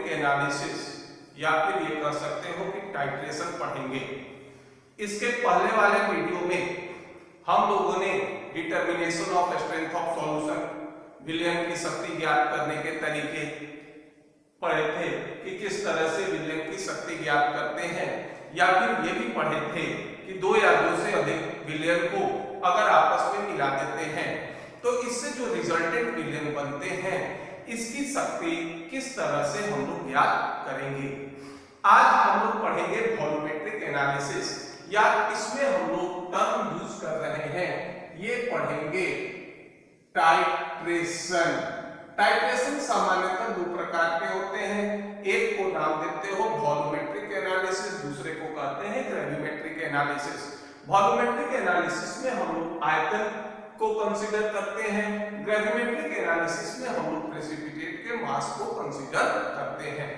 Volumetric analysis या फिर ये कह सकते हो कि टाइट्रेशन पढ़ेंगे। इसके पहले वाले वीडियो में हम लोगों ने determination of strength of solution, विलयन की शक्ति ज्ञात करने के तरीके पढ़े थे कि किस तरह से विलयन की शक्ति ज्ञात करते हैं, या फिर ये भी पढ़े थे कि दो या दो से अधिक विलयन को अगर आपस में मिला देते हैं तो इससे जो रिजल्टेंट विलयन बनते हैं इसकी शक्ति किस तरह से हम लोग ज्ञात करेंगे। आज हम लोग पढ़ेंगे वॉल्यूमेट्रिक एनालिसिस, या इसमें हम लोग टर्म यूज कर रहे हैं, ये पढ़ेंगे टाइट्रेशन। टाइट्रेशन सामान्यतः दो प्रकार के होते हैं, एक को नाम देते हो वॉल्यूमेट्रिक एनालिसिस, दूसरे को कहते हैं ग्रेविमेट्रिक एनालिसिस। वॉल्यूमेट्रिक एनालिसिस में हम लोग आयतन को कंसीडर करते हैं, ग्रेविमेट्रिक एनालिसिस में हम लोग प्रेसिपिटेट के मास को कंसीडर करते हैं।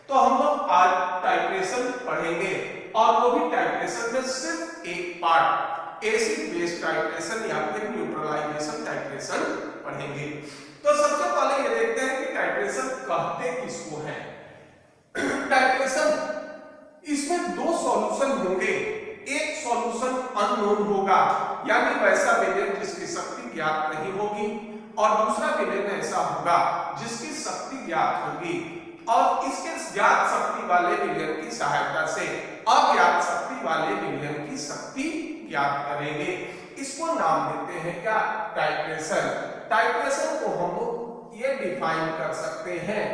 तो हम लोग आज टाइट्रेशन पढ़ेंगे, और वो भी टाइट्रेशन में सिर्फ एक पार्ट एसिड बेस टाइट्रेशन या फिर न्यूट्रलाइजेशन टाइट्रेशन पढ़ेंगे। तो सबसे पहले ये देखते हैं कि टाइट्रेशन कहते किसको है। टाइट्रेशन, इसमें दो सॉल्यूशन होंगे, एक सॉल्यूशन अननोन होगा यानी वैसा विलयन जिसकी शक्ति ज्ञात नहीं होगी, और दूसरा विलयन ऐसा होगा जिसकी शक्ति ज्ञात होगी, और इसके ज्ञात शक्ति वाले विलयन की सहायता से अज्ञात शक्ति वाले विलयन की शक्ति ज्ञात करेंगे। इसको नाम देते हैं क्या? टाइट्रेशन। टाइट्रेशन को हम लोग ये डिफाइन कर सकते हैं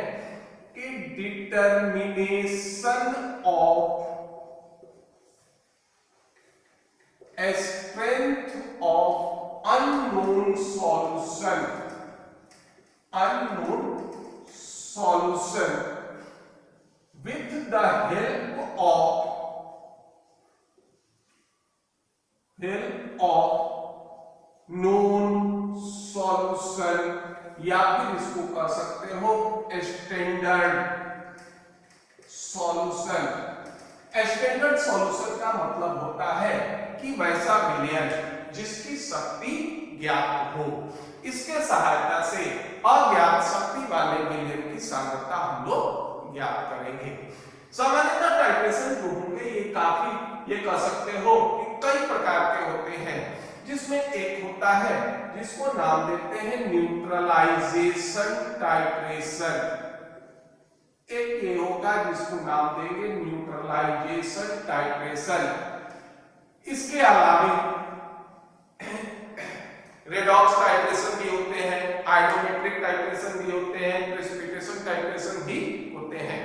कि determination of strength of unknown solution with the help of known solution, या फिर इसको कह सकते हो स्टैंडर्ड सॉल्यूशन। स्टैंडर्ड सॉल्यूशन का मतलब होता है कि वैसा विलयन जिसकी शक्ति ज्ञात हो, इसके सहायता से अज्ञात शक्ति वाले विलयन की सांद्रता हम लोग ज्ञात करेंगे। सामान्यतः टाइट्रेशन जो होंगे ये काफी, ये कह सकते हो कि कई प्रकार के होते हैं, जिसमें एक होता है जिसको नाम देते हैं न्यूट्रलाइजेशन टाइट्रेशन। एक ये होगा जिसको नाम देंगे न्यूट्रलाइजेशन टाइट्रेशन। इसके अलावा रेडॉक्स टाइट्रेशन भी होते हैं, आइसोमेट्रिक टाइट्रेशन भी होते हैं, प्रेसिपिटेशन टाइट्रेशन भी होते हैं।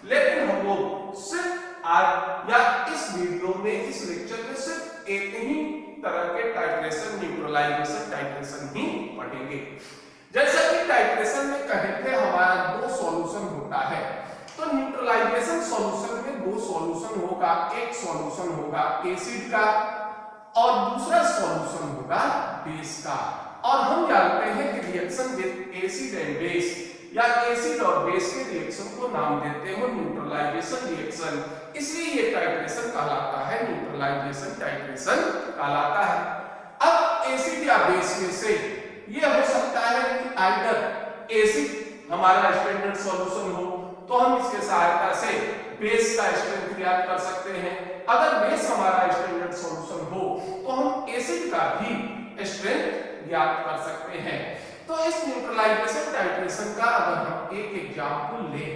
लेकिन हम लोग सिर्फ आज या इस वीडियो में, इस लेक्चर में सिर्फ एक ही तरह के टाइट्रेशन, न्यूट्रलाइजेशन टाइट्रेशन ही पढ़ेंगे। जैसा कि टाइट्रेशन में कहे थे हमारा दो सॉल्यूशन होता है, तो न्यूट्रलाइजेशन सॉल्यूशन में दो सॉल्यूशन होगा, एक सॉल्यूशन होगा एसिड का और दूसरा सॉल्यूशन होगा बेस का। और हम जानते हैं कि reaction with acid and base या एसिड और बेस के रिएक्शन को नाम देते हैं न्यूट्रलाइजेशन रिएक्शन, इसलिए ये टाइट्रेशन कहलाता है, न्यूट्रलाइजेशन टाइट्रेशन कहलाता है। अब एसिड या बेस में से ये हो सकता है कि आइदर एसिड हमारा स्टैंडर्ड सॉल्यूशन हो तो हम इसके सहायता से बेस का स्ट्रेंथ ज्ञात कर सकते हैं, अगर बेस हमारा स्टैंडर्ड सॉल्यूशन हो तो हम एसिड का भी स्ट्रेंथ ज्ञात कर सकते हैं। तो इस न्यूट्रलाइजेशन टाइट्रेशन का अगर हम एक एग्जांपल लें,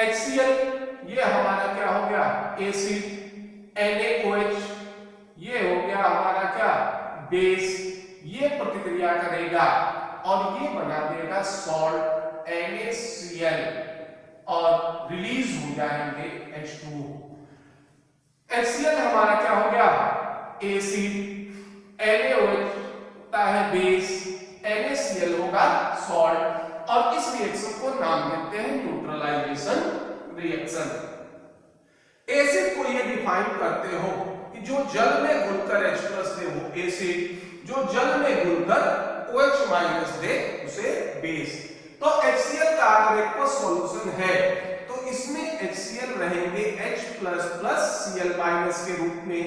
HCl, ये हमारा क्या हो गया? एसिड। NaOH, ये हो गया हमारा क्या? बेस। ये प्रतिक्रिया करेगा और ये बना देगा सॉल्ट NaCl और रिलीज हो जाएंगे H2O। HCl हमारा क्या हो गया? एसिड। NaOH होता है बेस, NaCl होगा सॉल्ट, और इस रिएक्शन को नाम देते हैं न्यूट्रलाइजेशन रिएक्शन। एसिड को ये डिफाइन करते हो कि जो जल में घुलकर H+ दे वो एसिड, जो जल में घुलकर OH- दे उसे बेस। तो HCl का अगर एक सॉल्यूशन है तो इसमें HCl रहेंगे H++Cl- के रूप में,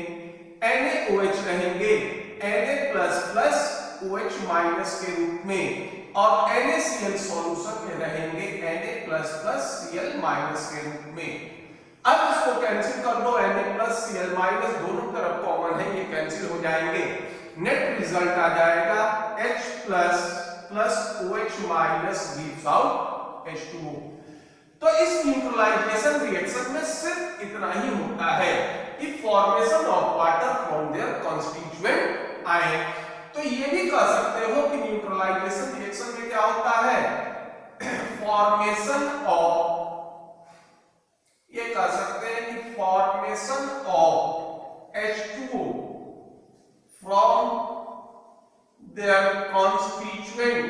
NaOH रहेंगे Na++ OH माइनस के रूप में और NaCl सॉल्यूशन में रहेंगे Na++Cl माइनस के रूप में। अब इसको कैंसिल कर दो, Na+Cl माइनस दोनों तरफ कॉमन है, ये कैंसिल हो जाएंगे। नेट रिजल्ट आ जाएगा H++OH minus gives out H2O। तो इस न्यूट्रलाइजेशन रिएक्शन में सिर्फ इतना ही होता है कि formation of water from their constituent ion. तो ये भी कह सकते हो कि न्यूट्रलाइजेशन रिएक्शन में क्या होता है, फॉर्मेशन ऑफ, ये कह सकते हैं कि formation of H2O from their constituent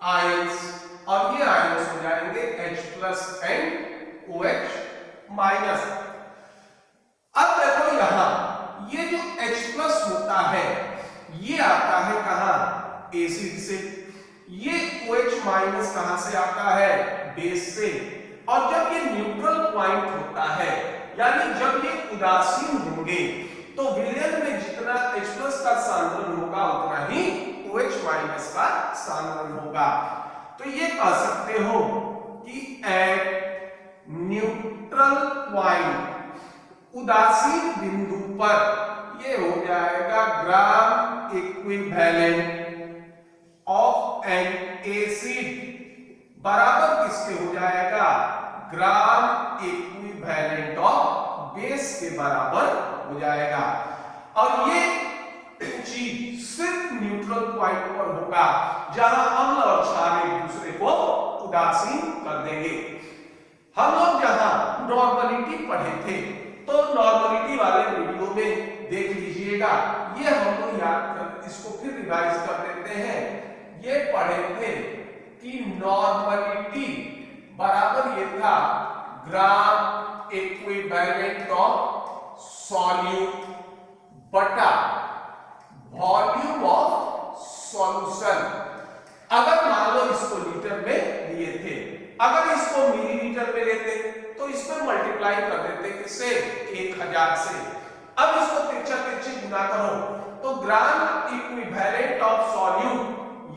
ions, और ये आयंस हो जाएंगे H+ एंड OH माइनस। अब देखो यहां ये जो H+ होता है ये आता है कहां, एसिड से, ये OH माइनस कहां से आता है, बेस से। और जब ये न्यूट्रल पॉइंट होता है, यानी जब ये उदासीन होंगे, तो विलयन में जितना H+ का सांद्रण होगा उतना ही OH माइनस का सांद्रण होगा। तो ये कह सकते हो कि एट न्यूट्रल पॉइंट, उदासीन बिंदु पर, ये हो जाएगा gram equivalent of an acid बराबर किसके हो जाएगा, ग्राम इक्विवेलेंट ऑफ बेस के बराबर हो जाएगा। और ये चीज सिर्फ न्यूट्रल पॉइंट पर होगा जहां अम्ल और क्षार एक दूसरे को उदासीन कर देंगे। हम लोग जहां नॉर्मलिटी पढ़े थे, तो नॉर्मलिटी वाले वीडियो में देख लीजिएगा, ये हम लोग याद कर, इसको फिर रिवाइज कर देते हैं। ये पढ़े थे कि नॉर्मलिटी बराबर ये था ग्राम इक्विवेलेंट ऑफ सॉल्यूट बटा वॉल्यूम ऑफ सॉल्यूशन। अगर मान लो इसको लीटर में लिए थे, अगर इसको मिलीलीटर में लेते तो इसमें मल्टीप्लाई कर देते किससे, 1000 से। अब इसको तिरछा गुना करो तो ग्राम इक्विवेलेंट ऑफ सॉल्यूट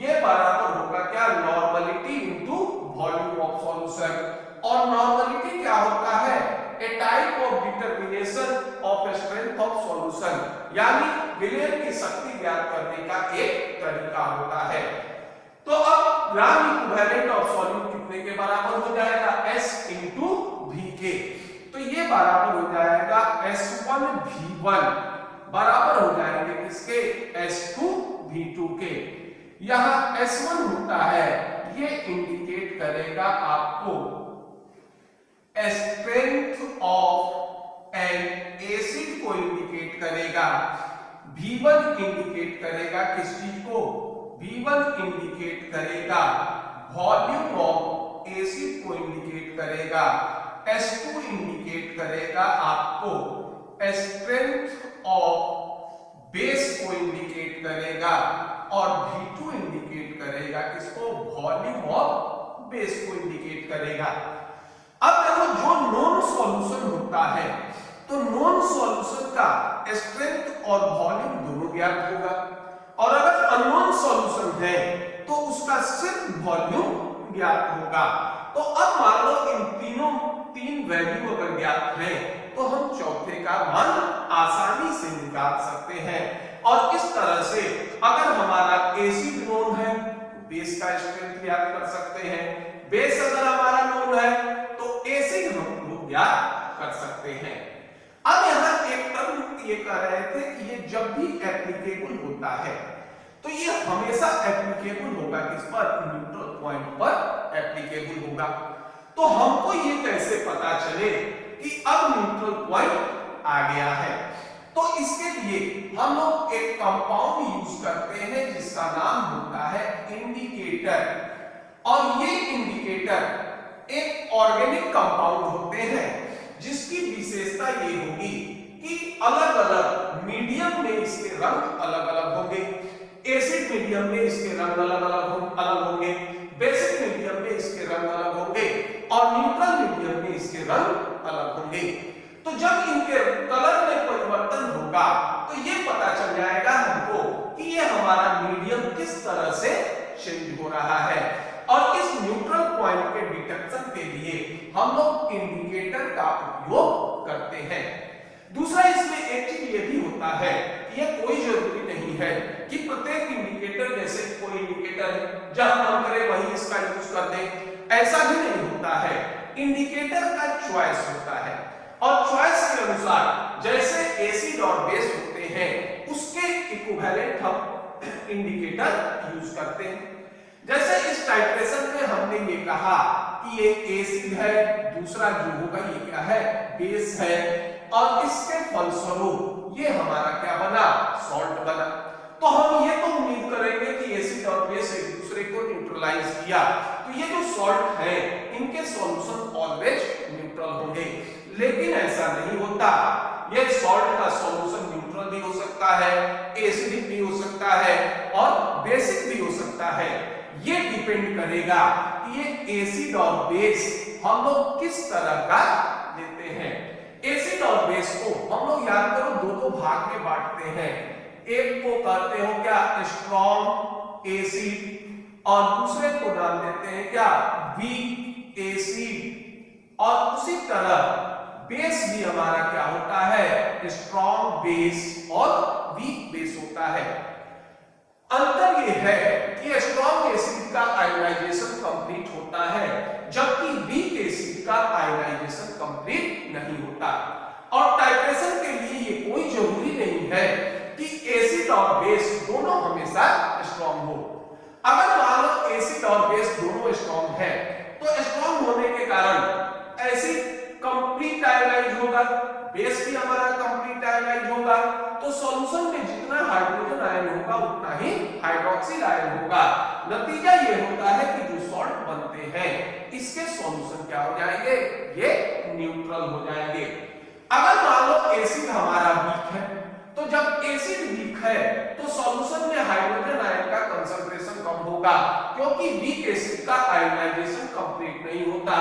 ये बराबर होगा क्या, normality into volume of solution. और नॉर्मलिटी क्या होता है, a type of determination of strength of solution, यानी विलयन की शक्ति ज्ञात करने का एक तरीका होता है। तो अब ग्राम इक्विवेलेंट ऑफ सॉल्यूट कितने के बराबर हो जाएगा, S इंटू V के। तो ये बराबर हो जाएगा S1V1 बराबर हो जाएंगे किसके, S2V2 के। यहां S1 होता है, ये इंडिकेट करेगा आपको स्ट्रेंथ ऑफ एन एसिड को इंडिकेट करेगा। V1 इंडिकेट करेगा किस चीज को, V1 इंडिकेट करेगा वॉल्यूम ऑफ एसिड को इंडिकेट करेगा। S2 इंडिकेट करेगा आपको स्ट्रेंथ ऑफ बेस को इंडिकेट करेगा, और V2 इंडिकेट करेगा किसको, वॉल्यूम ऑफ बेस को इंडिकेट करेगा। अब देखो जो नॉन सॉल्यूशन होता है, तो नॉन सॉल्यूशन का स्ट्रेंथ और वॉल्यूम दोनों ज्ञात होगा, और अगर अननोन सॉल्यूशन है तो उसका सिर्फ वॉल्यूम ज्ञात होगा। तो अब मान लो इन तीन वैल्यू अगर ज्ञात है तो हम चौथे का मान आसानी से निकाल सकते हैं। और इस तरह से अगर हमारा एसिड नोन है, बेस का स्ट्रेंथ ज्ञात कर सकते हैं, बेस अगर हमारा नोन है तो एसिड हम लोग ज्ञात कर सकते हैं। अब यहां एक टर्म ये कह रहे थे कि ये जब भी एप्लीकेबल होता है तो ये हमेशा एप्लीकेबल होगा किस पर, न्यूट्रल पॉइंट पर एप्लीकेबल होगा। तो हमको ये कैसे पता चले कि अब न्यूट्रल पॉइंट आ गया है, तो इसके लिए हम लोग एक कंपाउंड यूज करते हैं जिसका नाम होता है इंडिकेटर। और ये इंडिकेटर एक ऑर्गेनिक कंपाउंड होते हैं जिसकी विशेषता ये होगी कि अलग अलग मीडियम में इसके रंग अलग अलग होंगे। एसिड मीडियम में इसके रंग अलग अलग होंगे, बेसिक मीडियम में इसके रंग अलग होंगे, और न्यूट्रल मीडियम में इसके रंग अलग होंगे। तो जब इनके कलर में परिवर्तन होगा होगा तो ये पता चल जाएगा हमको कि ये हमारा मीडियम किस तरह से चेंज हो रहा है। और इस न्यूट्रल पॉइंट के डिटेक्शन के लिए हम लोग इंडिकेटर का उपयोग करते हैं। दूसरा इसमें एक चीज ये भी होता है कि ये कोई जरूरी नहीं है कि प्रत्येक इंडिकेटर, जैसे कोई इंडिकेटर है जहां मन करे वही इसका यूज कर दें, ऐसा भी नहीं होता है। इंडिकेटर का चॉइस होता है और चॉइस के अनुसार जैसे एसिड और बेस होते हैं उसके इक्विवेलेंट हम इंडिकेटर यूज करते हैं। जैसे इस टाइट्रेशन में हमने ये कहा कि ये एसिड है, दूसरा जो होगा ये क्या है, बेस है, और इसके फलस्वरूप ये हमारा क्या बना, सॉल्ट बना। तो हम ये तो उम्मीद करेंगे कि एसिड और बेस एक दूसरे को न्यूट्रलाइज किया तो ये जो सॉल्ट है इनके सॉल्यूशन ऑलवेज न्यूट्रल होंगे, लेकिन ऐसा नहीं होता। ये सॉल्ट का सॉल्यूशन न्यूट्रल भी हो सकता है, एसिडिक भी हो सकता है और बेसिक भी हो सकता है। ये डिपेंड करेगा कि ये एसिड और बेस हम लोग किस तरह का लेते हैं। एसिड और बेस को हम लोग याद करो दो भाग में बांटते हैं। एक को कहते हो क्या, स्ट्रॉन्ग एसिड, और दूसरे को नाम देते हैं क्या, वीक एसिड। और उसी तरह बेस भी हमारा क्या होता है, स्ट्रॉन्ग बेस और वीक बेस होता है। अंतर यह है कि स्ट्रॉन्ग एसिड का आयोनाइजेशन कंप्लीट होता है जबकि वीक एसिड का आयोनाइजेशन कंप्लीट नहीं होता। और टाइट्रेशन के लिए ये कोई जरूरी नहीं है कि एसिड और बेस दोनों हमेशा स्ट्रॉन्ग हो। अगर मान लो एसिड और बेस दोनों स्ट्रॉन्ग है तो स्ट्रॉन्ग होने के कारण एसिड कंप्लीट आयोनाइज होगा, बेस भी हमारा कंप्लीट आयोनाइज होगा, तो सॉल्यूशन में जितना हाइड्रोजन आयन होगा उतना ही हाइड्रोक्सिल आयन होगा। नतीजा ये होता है कि जो सॉल्ट बनते हैं इसके सॉल्यूशन क्या हो जाएंगे, ये न्यूट्रल हो जाएंगे। अगर मान लो एसिड हमारा वीक है तो जब एसिड वीक है तो सॉल्यूशन में हाइड्रोजन आयन का कंसंट्रेशन कम होगा क्योंकि वीक एसिड का आयोनाइजेशन कंप्लीट नहीं होता।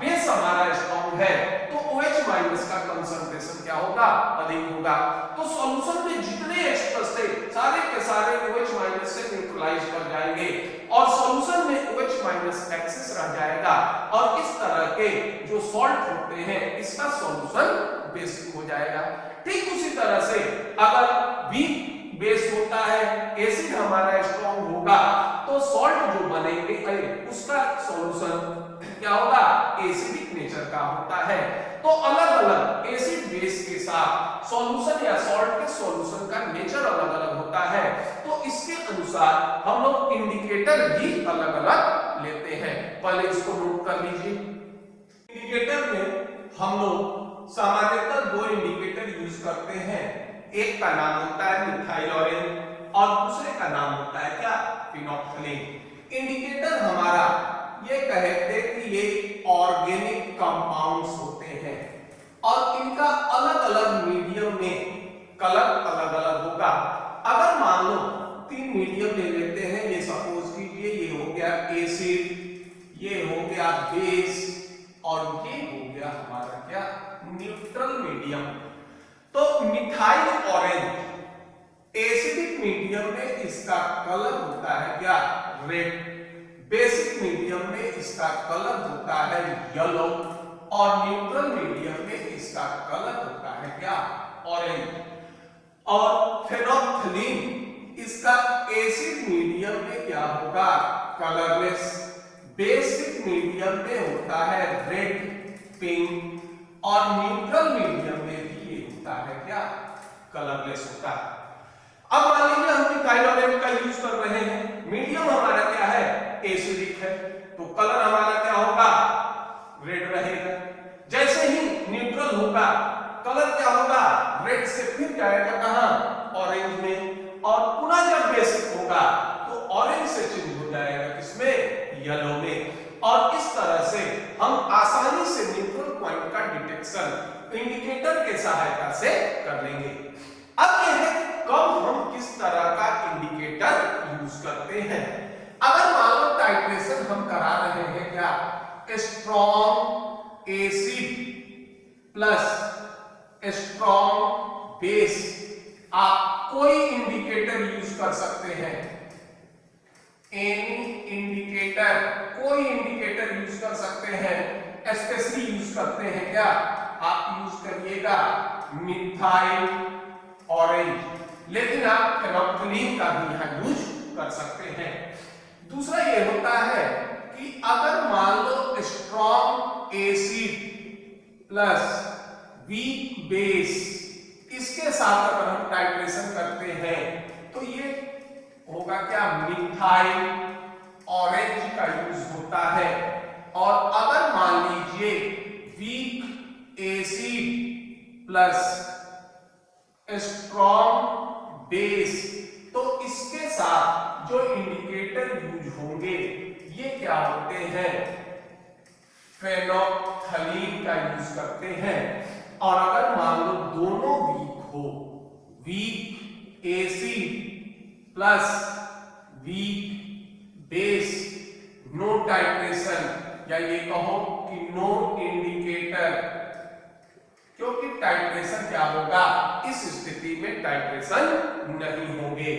बेस हमारा स्ट्रॉन्ग है तो OH माइनस का कंसंट्रेशन क्या होगा, अधिक होगा। तो सॉल्यूशन में जितने एक्सप्रेस थे सारे के सारे OH माइनस से न्यूट्रलाइज कर जाएंगे और सॉल्यूशन में OH माइनस एक्सेस रह जाएगा और इस तरह के जो सॉल्ट होते हैं इसका सॉल्यूशन बेसिक हो जाएगा। ठीक उसी तरह से अगर वीक बेस होता है, एसिड हमारा स्ट्रॉन्ग होगा तो सॉल्ट जो बनेंगे उसका सॉल्यूशन क्या होगा, एसिडिक नेचर का होता है। तो अलग अलग एसिड बेस के साथ सॉल्यूशन या सॉल्ट के सॉल्यूशन का नेचर अलग अलग होता है, तो इसके अनुसार हम लोग इंडिकेटर भी अलग अलग लेते हैं। पहले इसको नोट कर लीजिए। इंडिकेटर में हम लोग सामान्यतः दो इंडिकेटर यूज करते हैं। एक का नाम होता है मिथाइलोरेन और दूसरे का नाम होता है क्या, फिनोल्फथलीन। इंडिकेटर हमारा ये कहते हैं कि ये ऑर्गेनिक कंपाउंड्स होते हैं और इनका अलग अलग मीडियम में कलर अलग अलग होगा। अगर मान लो तीन मीडियम ले लेते हैं, ये सपोज कीजिए ये हो गया एसिड, ये हो गया बेस और ये हो गया हमारा क्या, न्यूट्रल मीडियम। तो मिथाइल ऑरेंज एसिडिक मीडियम में इसका कलर होता है क्या, रेड। बेसिक मीडियम में इसका कलर होता है येलो और न्यूट्रल मीडियम में इसका कलर होता है क्या, ऑरेंज। और फेनोल्फथलीन इसका एसिड मीडियम में क्या होगा, कलरलेस। बेसिक मीडियम में होता है रेड, पिंक और न्यूट्रल मीडियम में भी ये होता है क्या, कलरलेस होता है। अब मान लीजिए हम मिथाइलोरेन का यूज कर रहे हैं, मीडियम हमारा क्या है, एसिडिक है, तो कलर हमारा क्या होगा, रेड रहेगा। जैसे ही न्यूट्रल होगा कलर क्या होगा, रेड से फिर जाएगा कहां, ऑरेंज में, और पुनः जब बेसिक होगा तो ऑरेंज से चेंज हो जाएगा किसमें, येलो में। और इस तरह से हम आसानी से न्यूट्रल पॉइंट का डिटेक्शन इंडिकेटर के सहायता से कर लेंगे। अब यह है कि कब हम किस तरह का इंडिकेटर यूज करते हैं। अगर मान लो टाइट्रेशन हम करा रहे हैं क्या, strong acid plus strong base, आप कोई इंडिकेटर यूज कर सकते हैं, एनी इंडिकेटर, कोई इंडिकेटर यूज कर सकते हैं। स्पेशली यूज करते हैं क्या, आप यूज करिएगा मिथाइल ऑरेंज, लेकिन आप फेनोल्फथलीन का भी यहां यूज कर सकते हैं। दूसरा ये होता है कि अगर मान लो strong acid plus weak base, इसके साथ अगर हम टाइट्रेशन करते हैं तो ये होगा क्या, मिथाइल ऑरेंज का यूज होता है। और अगर मान लीजिए week acid plus strong base, तो इसके साथ जो इंडिकेटर यूज होंगे ये क्या होते हैं, फेनोल्फथलीन का यूज करते हैं। और अगर मान लो दोनों वीक हो, weak acid plus weak base, no titration, या ये कहो कि नो इंडिकेटर, क्योंकि टाइट्रेशन क्या होगा, इस स्थिति में टाइट्रेशन नहीं होंगे।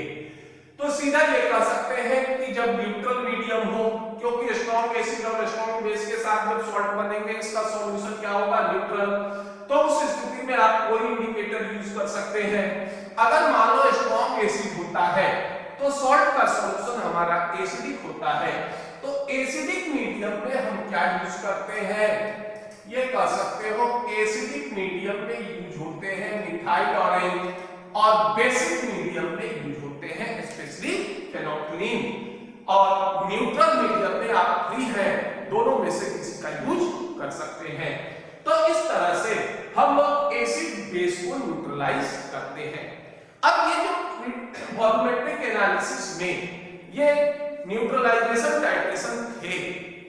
तो सीधा ये कह सकते हैं कि जब न्यूट्रल मीडियम हो, क्योंकि स्ट्रॉन्ग एसिड और स्ट्रॉन्ग बेस के साथ जब सॉल्ट बनेंगे इसका सॉल्यूशन क्या होगा, न्यूट्रल, तो उस स्थिति में आप कोई इंडिकेटर यूज कर सकते हैं। अगर मान लो स्ट्रॉन्ग एसिड होता है तो सॉल्ट का सॉल्यूशन हमारा एसिडिक होता है, तो एसिडिक मीडियम में हम क्या यूज करते हैं, ये कह सकते हो एसिडिक मीडियम में यूज होते हैं मिथाइल ऑरेंज, और बेसिक मीडियम में यूज होते हैं स्पेशली फेनोल्फथलीन। और न्यूट्रल मीडियम में आप फ्री है, दोनों में से किसी का यूज कर सकते हैं। तो इस तरह से हम लोग एसिड बेस को न्यूट्रलाइज करते हैं। अब ये जो वॉल्यूमेट्रिक एनालिसिस में ये न्यूट्रलाइजेशन टाइट्रेशन थे,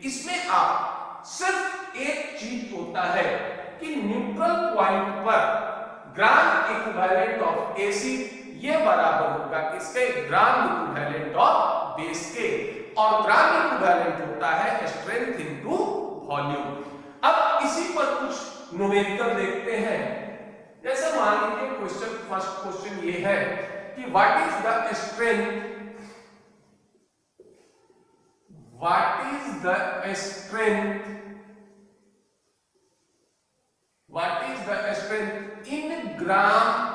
इसमें आप सिर्फ एक चीज होता है कि न्यूट्रल पॉइंट पर ग्राम इक्विवेलेंट ऑफ एसिड ये बराबर होगा किसके, ग्राम इक्विवेलेंट ऑफ बेस के, और ग्राम इक्विवेलेंट होता है स्ट्रेंथ इनटू वॉल्यूम। अब इसी पर कुछ न्यूमेरिकल देखते हैं। जैसे मान लीजिए क्वेश्चन, फर्स्ट क्वेश्चन ये है कि what is the strength, what is the strength, what is the strength in gram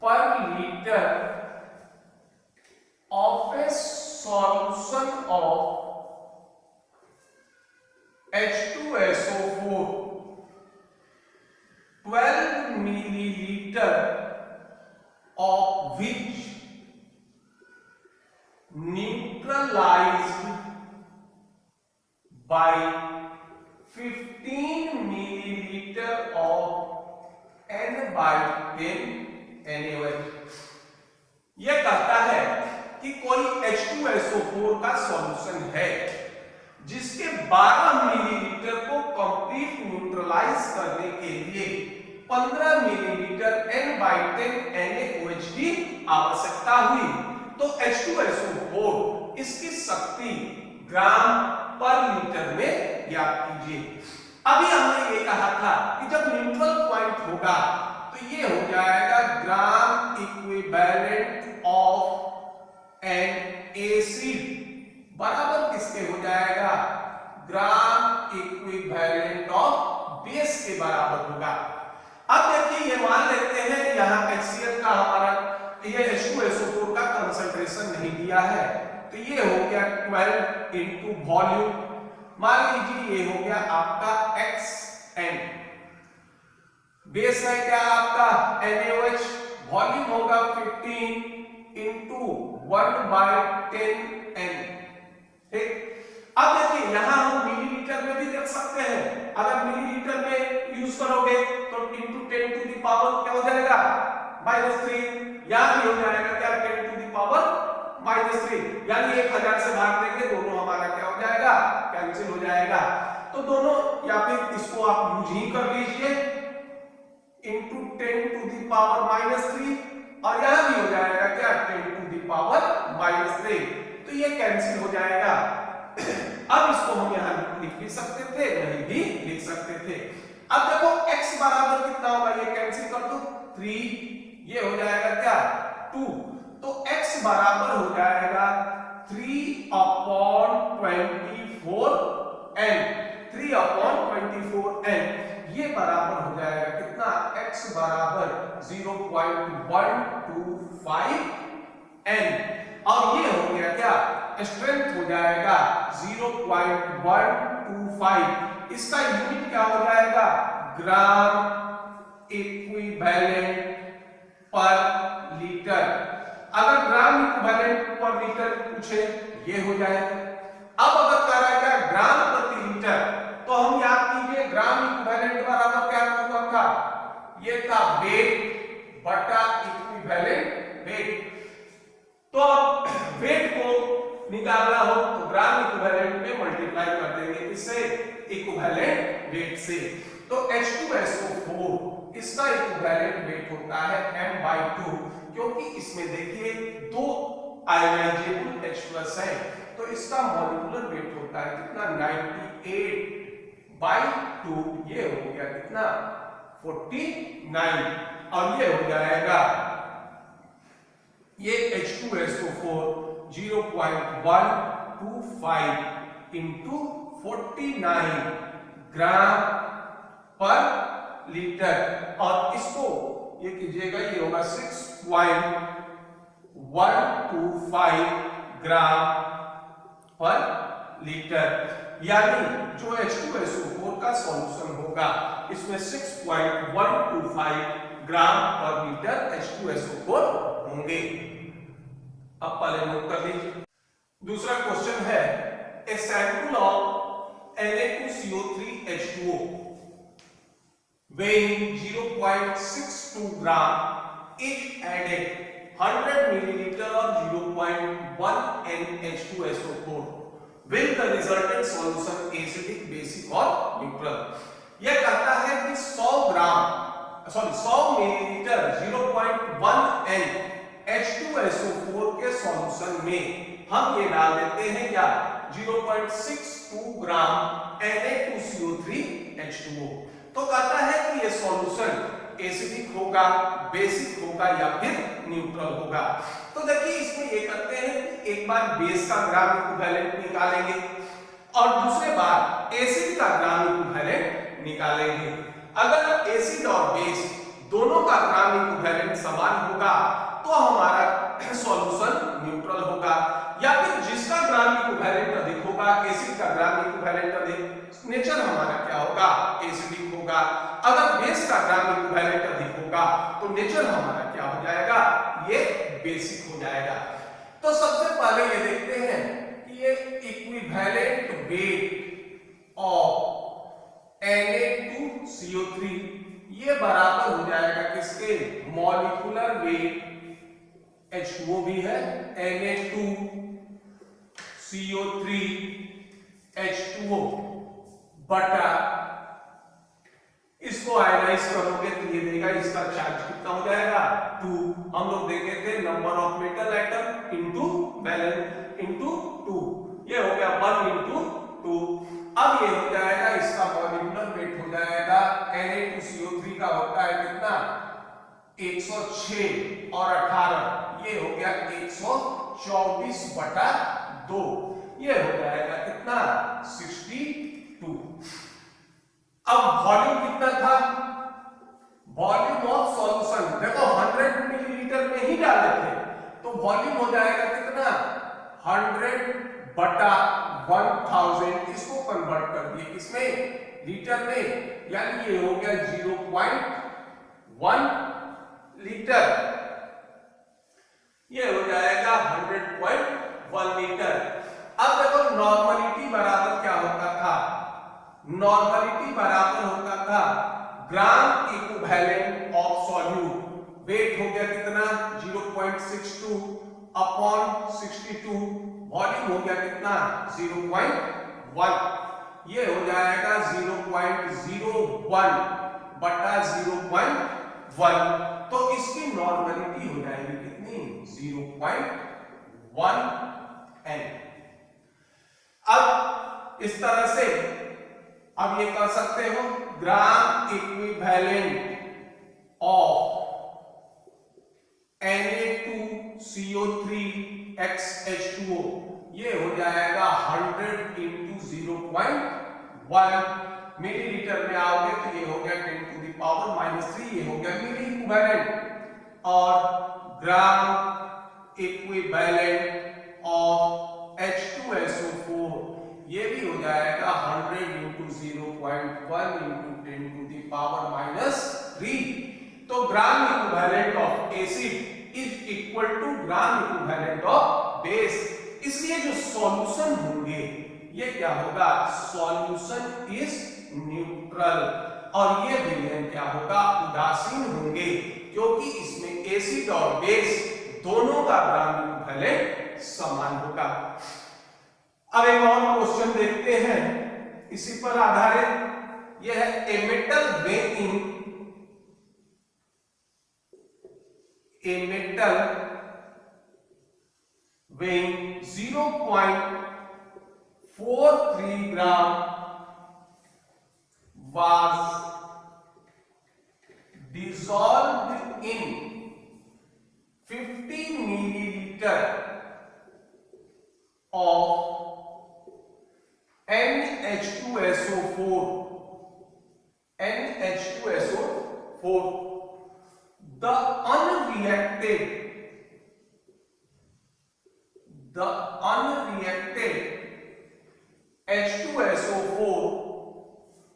per liter of a solution of H2SO4, 12 milliliter of which neutralized by 15 milliliter of N/10 NaOH। यह कहता है कि कोई H2SO4 का solution है जिसके 12 millilitre को complete neutralise करने के लिए 15 मिलीलीटर N/10 NaOH की आवश्यकता हुई। तो H2SO4 इसकी शक्ति ग्राम पर लीटर में ज्ञात कीजिए। अभी हमने ये कहा था कि जब न्यूट्रल पॉइंट होगा तो ये हो जाएगा gram equivalent of an acid बराबर किसके हो जाएगा, ग्राम इक्विवेलेंट ऑफ बेस के बराबर होगा। अब देखिए ये मान लेते हैं यहाँ HCl का हमारा ये H2SO4 का कंसंट्रेशन नहीं दिया है, तो ये हो गया 12 इनटू वॉल्यूम। मान लीजिए ये हो गया आपका XN, बेस है क्या आपका NaOH, वॉल्यूम होगा 15 इंटू 1/10N। ठीक, अब देखिए यहां हम मिलीलीटर में भी देख सकते हैं। अगर मिलीलीटर में यूज करोगे तो इंटू 10 टू द पावर क्या हो जाएगा, -3। यहां भी हो जाएगा क्या, 10 टू द पावर -3, यानी 1000 से भाग देंगे दोनों हमारा क्या हो जाएगा, कैंसिल हो जाएगा। तो दोनों या फिर इसको आप यूज ही कर लीजिए इंटू 10 टू द पावर -3, और यहां भी हो जाएगा क्या 10 टू द पावर -3, तो ये कैंसिल हो जाएगा। अब इसको हम यहां लिख भी सकते थे, नहीं भी लिख सकते थे। अब देखो x बराबर कितना होगा, ये कैंसिल कर दो, 3, ये हो जाएगा क्या 2, तो x बराबर हो जाएगा 3/24n, 3/24n, ये बराबर हो जाएगा कितना, x बराबर 0.125n, और ये हो गया क्या, स्ट्रेंथ हो जाएगा 0.125, इसका यूनिट क्या हो जाएगा, ग्राम इक्विवेलेंट पर लीटर। अगर ग्राम इक्विवेलेंट पर लीटर पूछे ये हो जाएगा। अब अगर कह रहा है क्या ग्राम प्रति लीटर, तो हम याद कीजिए ग्राम इक्विवेलेंट बराबर क्या हुआ था, ये था वेट बटा इक्विवेलेंट वेट। तो अब वेट को निकालना हो तो ग्राम इक्विवेलेंट में मल्टीप्लाई कर देंगे, इससे इक्विवेलेंट वेट से। तो H2SO4 इसका इक्विवेलेंट वेट होता है m/2, क्योंकि इसमें देखिए 2 आयोनाइजेबल H+ है, तो इसका मॉलिक्यूलर वेट होता है कितना, 98/2, ये हो गया कितना 49, और ये हो जाएगा ये H2SO4 0.125 इंटू 49 ग्राम पर लीटर, और इसको ये कीजिएगा, ये होगा 6.125 ग्राम पर लीटर, यानी जो H2SO4 का सॉल्यूशन होगा इसमें 6.125 ग्राम पर लीटर H2SO4 होंगे। अब पहले नोट कर लीजिए। दूसरा क्वेश्चन है, a sample of Na2CO3H2O weighing 0.62 gram is added 100 milliliter of 0.1 NH2SO4. Will the resultant solution acidic, basic or neutral? यह कहता है कि 100 मिलीलीटर 0.1 N H2SO4 के सॉल्यूशन में हम ये डाल देते हैं क्या, 0.62 ग्राम Na2CO3H2O। तो कहता है कि ये सॉल्यूशन एसिडिक होगा, बेसिक होगा या फिर न्यूट्रल होगा। तो देखिए इसमें ये करते हैं कि एक बार बेस का ग्राम इक्विवेलेंट निकालेंगे और दूसरे बार एसिड का ग्राम इक्विवेलेंट निकालेंगे। अगर एसिड और बेस दोनों का ग्राम इक्विवेलेंट समान होगा तो हमारा सॉल्यूशन न्यूट्रल होगा, या फिर जिसका ग्राम इक्विवेलेंट अधिक होगा, एसिड का ग्राम इक्विवेलेंट अधिक, नेचर हमारा क्या होगा, एसिडिक होगा। अगर बेस का ग्राम इक्विवेलेंट अधिक होगा तो नेचर हमारा क्या हो जाएगा, ये बेसिक हो जाएगा। तो सबसे पहले ये देखते हैं कि ये इक्विवेलेंट वेट ऑफ Na2CO3 ये बराबर हो जाएगा किसके, मॉलिक्यूलर वेट H2O भी है, Na2CO3H2O बटा, इसको आयनाइज करोगे तो ये देगा, इसका चार्ज कितना हो जाएगा 2। हम लोग देखे थे number of metal atom into valence into 2, ये हो गया 1 इंटू 2। अब ये हो जाएगा, इसका मॉलिक्यूलर वेट हो जाएगा Na2CO3 का होता है कितना 106 और 18, ये हो गया 124/2, ये हो जाएगा कितना 62। अब वॉल्यूम कितना था, वॉल्यूम ऑफ सॉल्यूशन देखो 100 मिलीलीटर में ही डाले थे, तो वॉल्यूम हो जाएगा कितना 100/1000, इसको कन्वर्ट कर दिए किसमें, लीटर में, यानी ये हो गया 0.1 लीटर, ये हो जाएगा 100.1 लीटर। अब देखो नॉर्मलिटी बराबर क्या होता था, नॉर्मलिटी बराबर होता था gram equivalent of solute, weight हो गया कितना 0.62 अपॉन 62, वॉल्यूम हो गया कितना 0.1, ये हो जाएगा 0.01/0.1, तो इसकी नॉर्मलिटी हो जाएगी कितनी 0.1 N। अब इस तरह से अब ये कर सकते हो, ग्राम इक्विवेलेंट ऑफ Na2CO3XH2O, ये हो जाएगा 100 इंटू 0.1 मिलीलीटर में आओगे तो ये हो गया 10⁻⁻3, ये हो गया मिली इक्विवेलेंट। और ग्राम इक्विवेलेंट ऑफ H2SO4, ये भी हो जाएगा 100 इंटू 0.1 इंटू 10⁻⁻3। तो gram equivalent of acid is equal to gram equivalent of base. इसलिए जो सॉल्यूशन होंगे ये क्या होगा, सॉल्यूशन इज न्यूट्रल, और ये विलयन क्या होगा, उदासीन होंगे, क्योंकि इसमें एसिड और बेस दोनों का ग्राम इक्विवेलेंट समान होगा। अब एक और क्वेश्चन देखते हैं इसी पर आधारित, यह है a metal weighing 0.43 gram was dissolved in 50 milliliter of NH2SO4. The unreacted H2SO4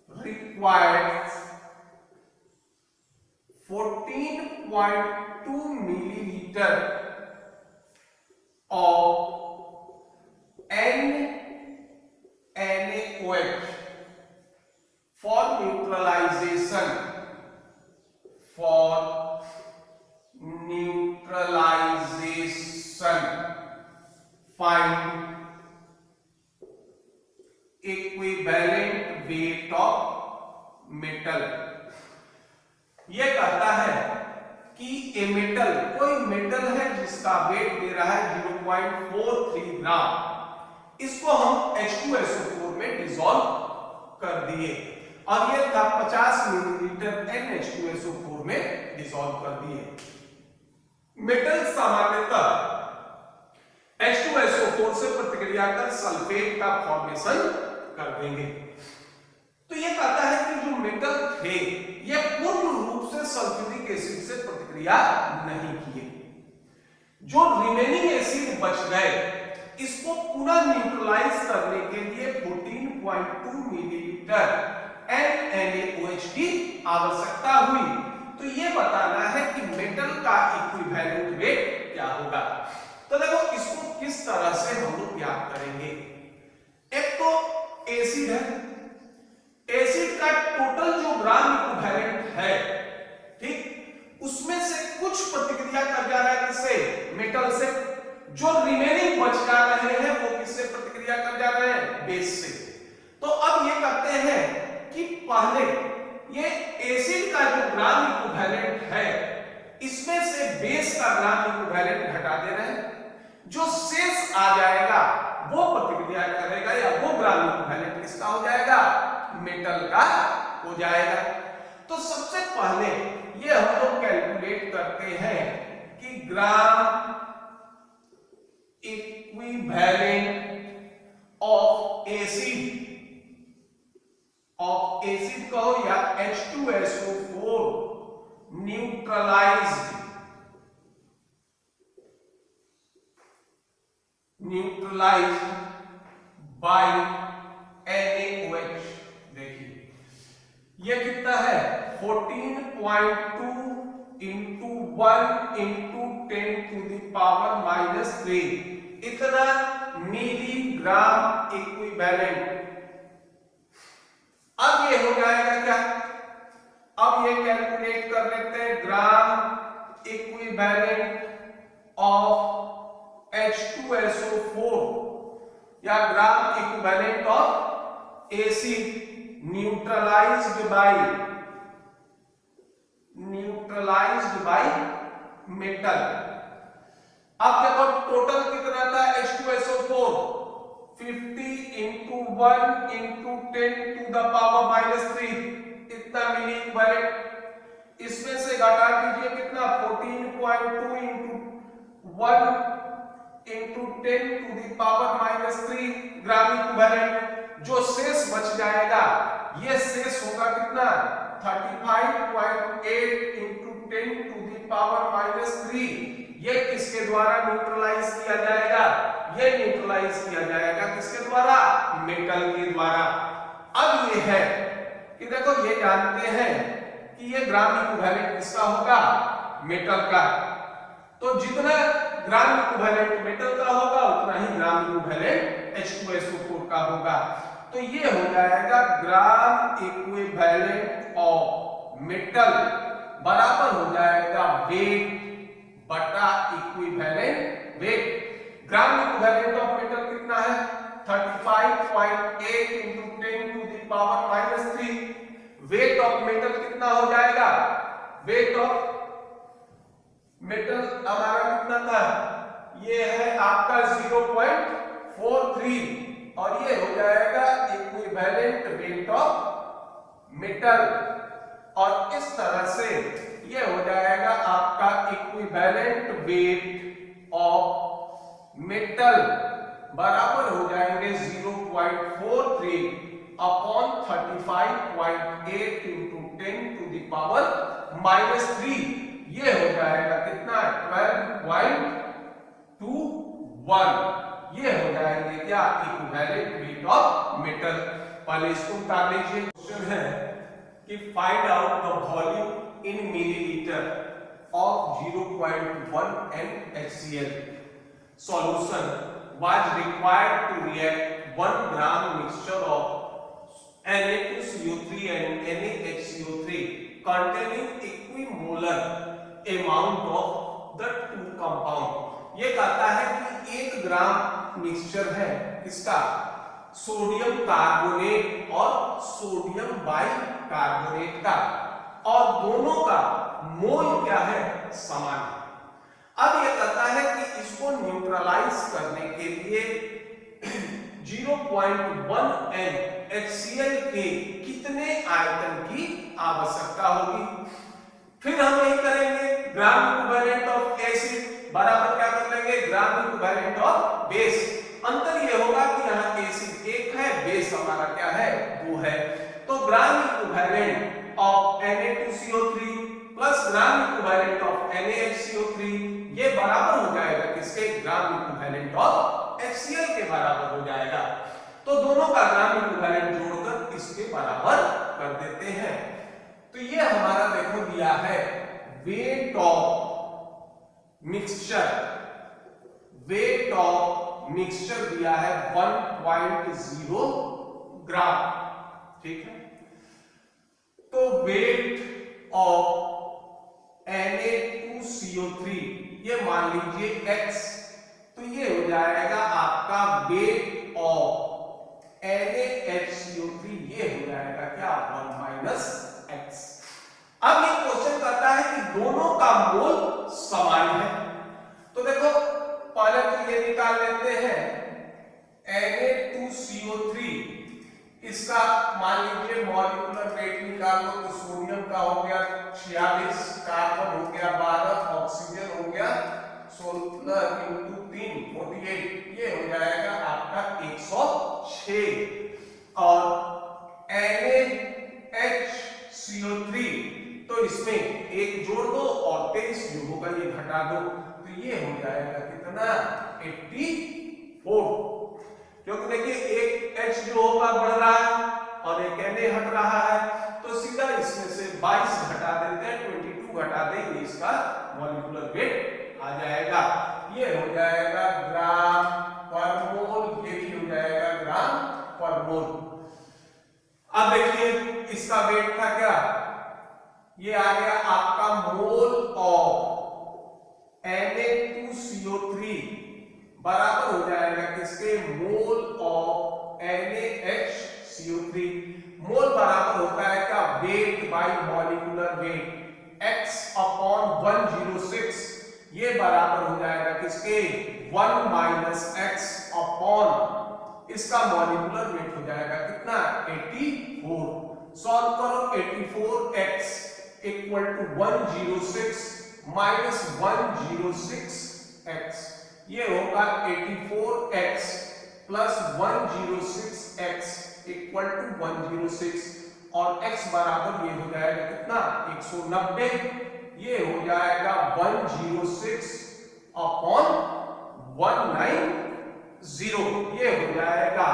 requires 14.2 milliliter of NaOH for neutralization. Find equivalent weight of metal. ये कहता है कि ए मेटल, कोई मेटल है जिसका वेट दे रहा है 0.43 ग्राम, इसको हम H2SO4 में डिसॉल्व कर दिए, और ये था 50 मिलीलीटर NH2SO4 में डिसॉल्व कर दिए। मेटल सामान्यतः H2SO4 से प्रतिक्रिया कर सल्फेट का फॉर्मेशन कर देंगे। तो ये कहता है कि जो मेटल थे ये पूर्ण रूप से सल्फ्यूरिक एसिड से प्रतिक्रिया नहीं किए, जो रिमेनिंग एसिड बच गए इसको पुनः न्यूट्रलाइज करने के लिए 14.2 मिलीलीटर NaOH की आवश्यकता हुई। तो ये बताना है कि मेटल का इक्विवेलेंट वेट क्या होगा। तो देखो इसको किस तरह से हम लोग ज्ञात करेंगे। एक तो एसिड है, एसिड का टोटल जो ग्राम इक्विवेलेंट है, ठीक, उसमें से कुछ प्रतिक्रिया कर जा रहा है किससे, मेटल से, जो रिमेनिंग बच जा रहे हैं वो किससे प्रतिक्रिया कर जा रहे हैं, बेस से। तो अब ये कहते हैं कि पहले ये एसिड का जो ग्राम इक्विवेलेंट है इसमें से बेस का ग्राम इक्विवेलेंट घटा दे रहे हैं, जो शेष आ जाएगा वो प्रतिक्रिया करेगा या वो ग्राम इक्विवेलेंट किसका हो जाएगा, मेटल का हो जाएगा। तो सबसे पहले ये हम लोग कैलकुलेट करते हैं कि ग्राम इक्विवेलेंट ऑफ एसिड कहो या H2SO4 न्यूट्रलाइज्ड बाय NaOH। देखिए ये कितना है, 14.2 इंटू 1 इंटू 10⁻⁻3, इतना मिलीग्राम इक्विवेलेंट। अब ये हो जाएगा क्या, अब ये कैलकुलेट कर लेते हैं ग्राम इक्विवेलेंट ऑफ H2SO4 या ग्राम equivalent of acid neutralised by metal. अब देखो टोटल कितना था H2SO4, 50 इंटू 1 इंटू 10⁻⁻3, इतना मिली इक्विवेलेंट। इसमें से घटा दीजिए कितना, 14.2 22.2 into 1 into 10 to the power -3 gram equivalent. जो शेष बच जाएगा ये शेष होगा कितना 35.8 into 10 to the power -3। ये किसके द्वारा न्यूट्रलाइज किया जाएगा? ये न्यूट्रलाइज किया जाएगा किसके द्वारा? मेटल के द्वारा। अब ये है कि देखो ये जानते हैं कि ये ग्राम इक्विवेलेंट किसका होगा? मेटल का। तो जितना ग्राम इक्विवेलेंट मेटल का होगा उतना ही ग्राम इक्विवेलेंट H2SO4 का होगा। तो ये हो जाएगा ग्राम इक्विवेलेंट ऑफ मेटल बराबर हो जाएगा वेट बटा equivalent weight. Gram equivalent of metal कितना है 35.8 into 10 to the power -3। Weight of metal कितना हो जाएगा? वेट ऑफ मेटल हमारा कितना था? ये है आपका 0.43 और ये हो जाएगा इक्विवेलेंट वेट ऑफ मेटल। और इस तरह से ये हो जाएगा आपका इक्विवेलेंट वेट ऑफ मेटल बराबर हो जाएंगे 0.43 upon 35.8 into 10 to the power -3। ये हो जाएगा कितना 12.21। ये हो जाएंगे क्या इक्विवेलेंट वेट ऑफ मेटल। पहले इसको उतार लीजिए। क्वेश्चन है कि find out the volume in millilitre of 0.1 NaCl। Solution was required to react 1 gram mixture of Na2CO3 and NaHCO3 containing equimolar amount of the two compound। ये कहता है कि 1 ग्राम मिक्सचर है किसका? सोडियम कार्बोनेट और सोडियम बाइकार्बोनेट का, और दोनों का मोल क्या है? समान है। अब ये कहता है कि इसको न्यूट्रलाइज करने के लिए 0.1 NaCl के कितने आयतन की आवश्यकता होगी? फिर हम यही करेंगे ग्राम इक्विवेलेंट ऑफ एसिड बराबर क्या कर लेंगे? ग्राम इक्विवेलेंट ऑफ बेस। अंतर ये होगा कि यहाँ एसिड 1 है, बेस हमारा क्या है? 2 है। तो gram equivalent of Na2CO3 plus gram equivalent of NaHCO3 ये बराबर हो जाएगा किसके? ग्राम इक्विवेलेंट ऑफ HCl के बराबर हो जाएगा। तो दोनों का ग्राम इक्विवेलेंट जोड़कर इसके बराबर कर देते हैं। तो ये हमारा देखो दिया है weight of mixture. Weight of mixture दिया है 1.0 ग्राम। ठीक है। तो वेट ऑफ Na2CO3 ये मान लीजिए x। तो ये हो जाएगा आपका वेट ऑफ NaHCO3 ये हो जाएगा क्या? 1 - x। अब ये क्वेश्चन करता है कि दोनों का मोल समान है। तो देखो पहले तो ये निकाल लेते हैं Na2CO3 इसका मान लीजिए मॉलिक्यूलर वेट निकाल लो। तो सोडियम का हो गया 46, कार्बन हो गया 12, ऑक्सीजन हो गया 16 into 3 48। ये हो जाएगा आपका 106। और NaHCO3 तो इसमें एक जोड़ दो और 23 जो होगा ये घटा दो। तो ये हो जाएगा कितना? 84। क्योंकि देखिए एक H जो होगा बढ़ रहा है और एक Na हट रहा है, तो सीधा इसमें से 22 घटा देते हैं, 22 घटा देंगे, इसका मॉलिक्यूलर वेट आ जाएगा। ये हो जाएगा ग्राम पर मोल, ये भी हो जाएगा ग्राम पर मोल। अब देखिए इसका वेट था क्या? ये आ गया आपका मोल ऑफ Na2CO3 बराबर हो जाएगा किसके? Mole of NaHCO3। मोल बराबर होता है क्या? Weight by molecular weight x upon 106। ये बराबर हो जाएगा किसके? 1 - x अपॉन इसका मॉलिक्यूलर वेट हो जाएगा कितना? 84। सॉल्व करो 84x = 106 माइनस 106x, ये होगा 84x plus 106x equal to 106 और x बराबर ये हो जाएगा कितना 190, ये हो जाएगा 106 अपॉन 190, ये हो जाएगा।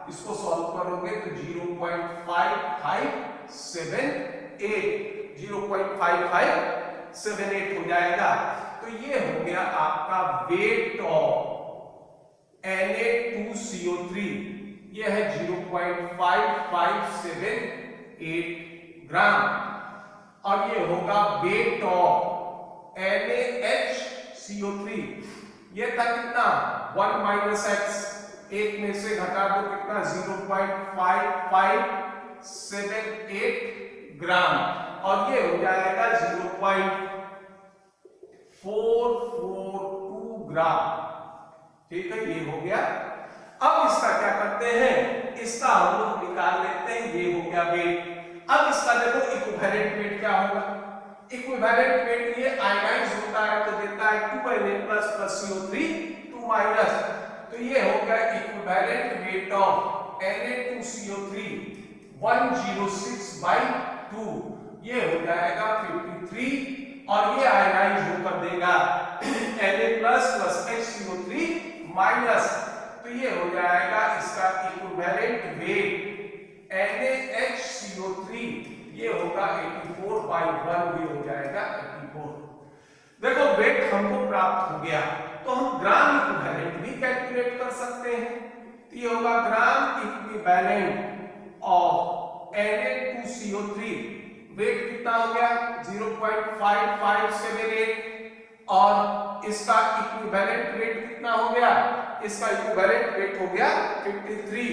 इसको सॉल्व करोगे तो 0.5578 हो जाएगा। तो ये हो गया आपका वेट ऑफ Na2CO3, ये है 0.5578 ग्राम, और ये होगा वेट ऑफ NaHCO3, ये था कितना 1 माइनस एक्स, एक में से घटा दो कितना 0.5578 ग्राम, और ये हो जाएगा 0.442 ग्राम। ठीक है, ये हो गया। अब इसका क्या करते हैं, इसका हम लोग निकाल लेते हैं, ये हो गया वेट। अब इसका देखो इक्विवेलेंट वेट क्या होगा। इक्विवेलेंट वेट ये आयनाइज होता है तो देता है 2Na प्लस CO3 2 माइनस, तो ये हो गया इक्विवेलेंट वेट ऑफ Na2CO3 106/2, ये हो जाएगा 53, और ये आयनाइज होकर देगा Na प्लस HCO3 माइनस, तो ये हो जाएगा इसका इक्विवेलेंट वेट NaHCO3, ये होगा 84/1, ये हो जाएगा 84। देखो वेट हमको प्राप्त हो गया, तो हम ग्राम इक्विवेलेंट भी कैलकुलेट कर सकते हैं। तो ये होगा ग्राम इक्विवेलेंट ऑफ Na2CO3, वेट कितना हो गया 0.5578, और इसका इक्विवेलेंट वेट कितना हो गया, इसका इक्विवेलेंट वेट हो गया 53,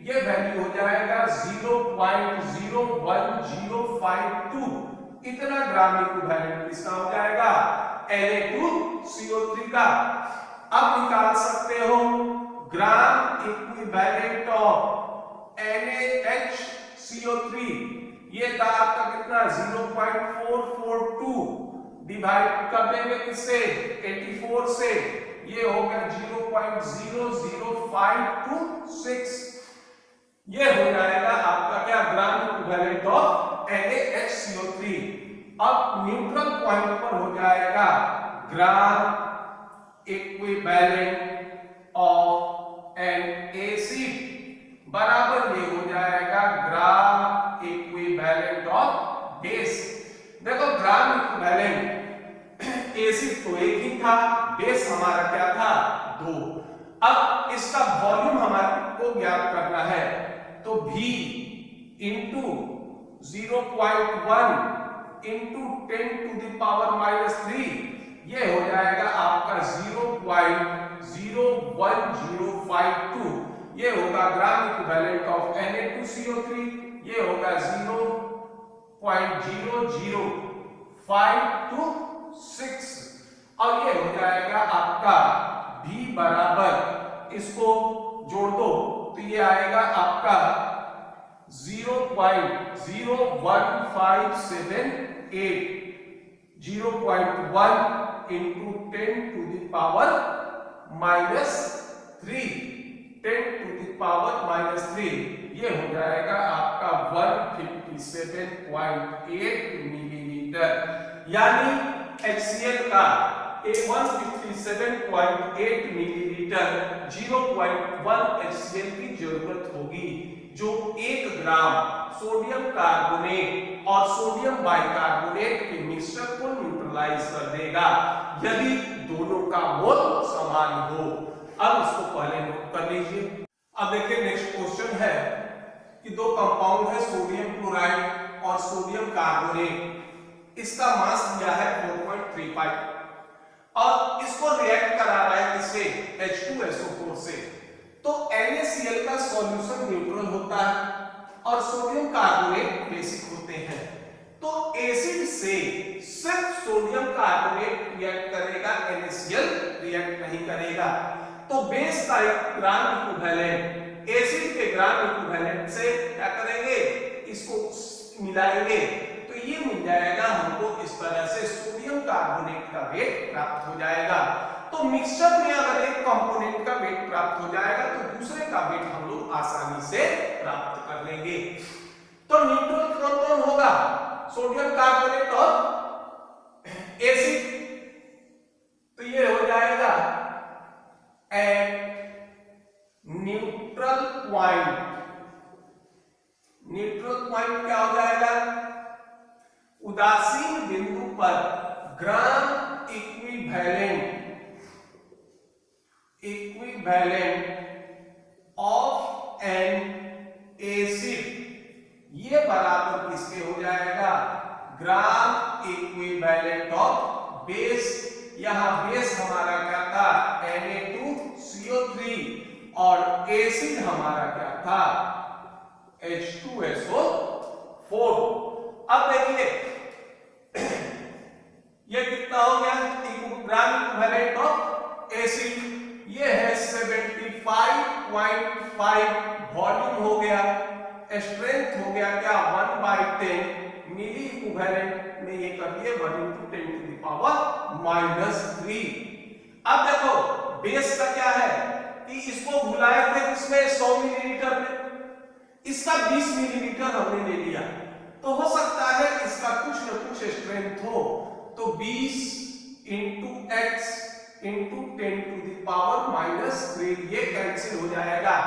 ये वैल्यू हो जाएगा 0.01052, इतना ग्राम इक्विवेलेंट इसका हो जाएगा Na2CO3 का। अब निकाल सकते हो ग्राम इक्विवेलेंट ऑफ NaHCO3, ये था आपका कितना 0.442, डिवाइड कर देंगे किससे 84 से, ये हो गया 0.00526, ये हो जाएगा आपका क्या ग्राम इक्विवेलेंट ऑफ NaHCO3। अब न्यूट्रल पॉइंट पर हो जाएगा gram equivalent of an acid बराबर ये हो जाएगा ग्राम इक्विवेलेंट ऑफ बेस। देखो ग्राम इक्विवेलेंट एसिड तो एक ही था, बेस हमारा क्या था 2। अब इसका वॉल्यूम हमारे को ज्ञात करना है, तो V इंटू 0.1 इंटू 10⁻⁻3, ये हो जाएगा आपका 0.01052, ये होगा ग्राम इक्विवेलेंट ऑफ Na2CO3, ये होगा 0.00526, और ये हो जाएगा आपका V बराबर, इसको जोड़ दो तो ये आएगा आपका 0.01578, 0.1 इंटू 10⁻⁻3, 10⁻⁻3, ये हो जाएगा आपका 157.8 मिलीलीटर, यानी HCl का 157.8 मिलीलीटर 0.1 HCl की जरूरत होगी, जो 1 ग्राम सोडियम कार्बोनेट और सोडियम बाइकार्बोनेट के मिक्सचर को न्यूट्रलाइज कर देगा, यदि दोनों का मोल समान हो। अब इसको पहले नोट कर लीजिए। अब देखिए नेक्स्ट क्वेश्चन है कि दो कंपाउंड है सोडियम क्लोराइड और सोडियम कार्बोनेट, इसका मास दिया है 4.35 और इसको रिएक्ट करा रहा है किससे H2SO4 से। तो NaCl का सॉल्यूशन न्यूट्रल होता है और सोडियम कार्बोनेट बेसिक होते हैं, तो एसिड से सिर्फ सोडियम कार्बोनेट रिएक्ट करेगा, NaCl रिएक्ट नहीं करेगा। तो बेस का ग्राम इक्विवेलेंट एसिड के ग्राम इक्विवेलेंट से क्या करेंगे, इसको मिलाएंगे तो ये मिल जाएगा हमको इस तरह से सोडियम कार्बोनेट का वेट प्राप्त हो जाएगा। तो मिक्सचर में अगर एक कंपोनेंट का वेट प्राप्त हो जाएगा तो दूसरे का वेट हम लोग आसानी से प्राप्त कर लेंगे। तो न्यूट्रल कौन कौन होगा? सोडियम कार्बोनेट और एसिड। तो ये हो जाएगा at neutral point. Neutral point क्या हो जाएगा? उदासीन बिंदु पर gram equivalent of an acid, ये बराबर किसके हो जाएगा? Gram equivalent of base. यहां बेस हमारा क्या था? Na2CO3 और एसिड हमारा क्या था? H2SO4। अब देखिए ये कितना हो गया? ग्राम इक्विवेलेंट ऑफ एसिड, ये है 75.5 वॉल्यूम हो गया। स्ट्रेंथ हो गया क्या? 1/10 मिली इक्विवेलेंट में ये कर दिए 1 × 10⁻³ अब देखो बेस का क्या है कि इसको भुलाए थे इसमें 100 मिलीलीटर में, इसका 20 मिलीलीटर हमने ले लिया, तो हो सकता है इसका कुछ न कुछ स्ट्रेंथ हो, तो 20 × x × 10⁻³ ये कैंसिल हो जाएगा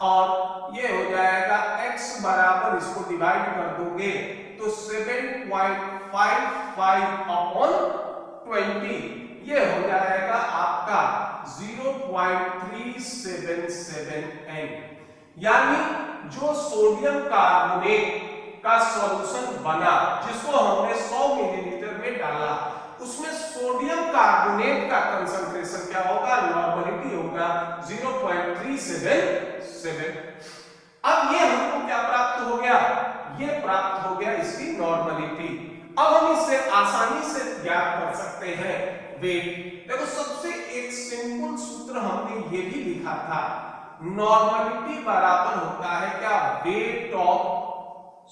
और ये हो जाएगा x बराबर, इसको डिवाइड कर दोगे तो 7.55/20, ये हो जाएगा आपका 0.377 N। यानी जो सोडियम कार्बोनेट का सॉल्यूशन बना जिसको हमने 100 मिलीलीटर में डाला, उसमें सोडियम कार्बोनेट का कंसंट्रेशन क्या होगा? नॉर्मलिटी होगा 0.377। अब ये हमको क्या प्राप्त हो गया? ये प्राप्त हो गया इसकी नॉर्मलिटी। अब हम इससे आसानी से ज्ञात कर सकते हैं वेट। देखो सबसे एक सिंपल सूत्र हमने ये भी लिखा था, नॉर्मलिटी बराबर होता है क्या? वेट ऑफ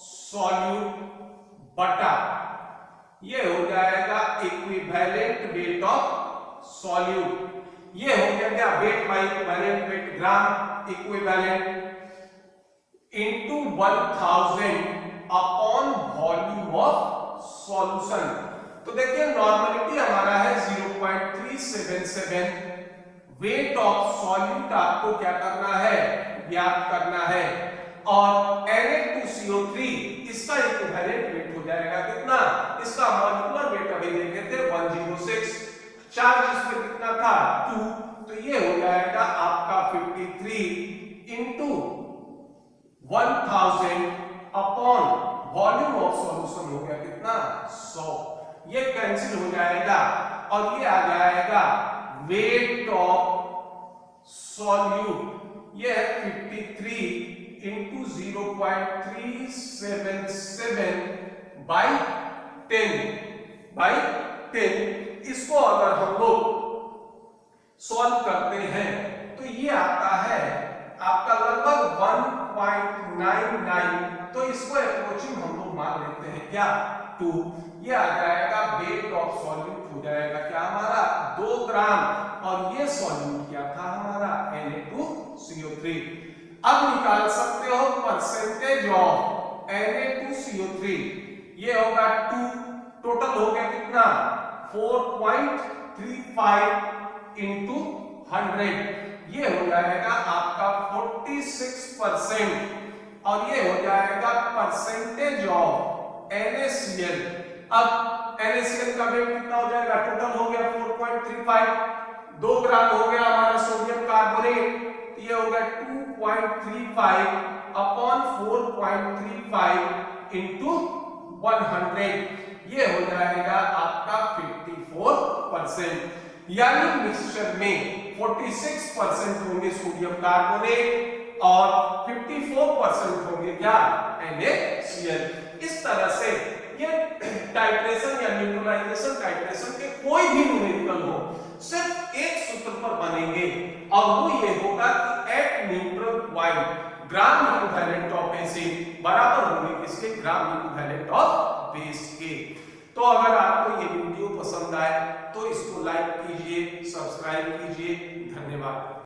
सॉल्यूट बटा ये हो जाएगा इक्विवेलेंट वेट ऑफ सॉल्यूट। ये हो गया क्या? Weight by equivalent weight, gram equivalent into 1000 upon volume of solution. तो देखिए नॉर्मलिटी हमारा है 0.377, वेट ऑफ सॉल्यूट आपको क्या करना है? ज्ञात करना है, और Na2CO3 इसका इक्विवेलेंट वेट हो जाएगा कितना? इसका मॉलिक्यूलर वेट अभी देखे थे 106, चार्ज इस पर कितना था? 2, तो ये हो जाएगा आपका 53 × 1000 अपॉन वॉल्यूम ऑफ सॉल्यूशन हो गया कितना? 100। ये कैंसिल हो जाएगा और ये आ जाएगा वेट ऑफ सॉल्यूट, ये है 53 × 0.377/10। इसको अगर हम लोग सॉल्व करते हैं तो ये आता है आपका लगभग 1.99, तो इसको अप्रोचिंग हम लोग मान लेते हैं क्या? 2। ये आ जाएगा वेट ऑफ सॉल्यूट हो जाएगा क्या हमारा? 2 ग्राम, और ये सॉल्यूट क्या था हमारा? Na2CO3। अब निकाल सकते हो परसेंटेज ऑफ Na2CO3, ये होगा 2, टोटल हो गया कितना? 4.35 × 100, ये हो जाएगा आपका 46%, और ये हो जाएगा परसेंटेज ऑफ NaCl। अब NaCl का वेट कितना हो जाएगा? टोटल हो गया 4.35, 2 ग्राम हो गया हमारा सोडियम कार्बोनेट, ये हो गया 2.35 अपॉन 4.35 × 100, ये हो जाएगा आपका 54%। यानी मिक्सचर में 46% होंगे सोडियम कार्बोनेट और 54% होंगे क्या? NaCl। इस तरह से ये टाइट्रेशन या न्यूट्रलाइजेशन टाइट्रेशन के कोई भी न्यूमेरिकल हो सिर्फ एक सूत्र पर बनेंगे, और वो ये होगा कि at neutral point gram equivalent of acid बराबर होंगे किसके? ग्राम इक्विवेलेंट ऑफ बेस के। तो अगर आपको ये वीडियो पसंद आए तो इसको लाइक कीजिए, सब्सक्राइब कीजिए। धन्यवाद।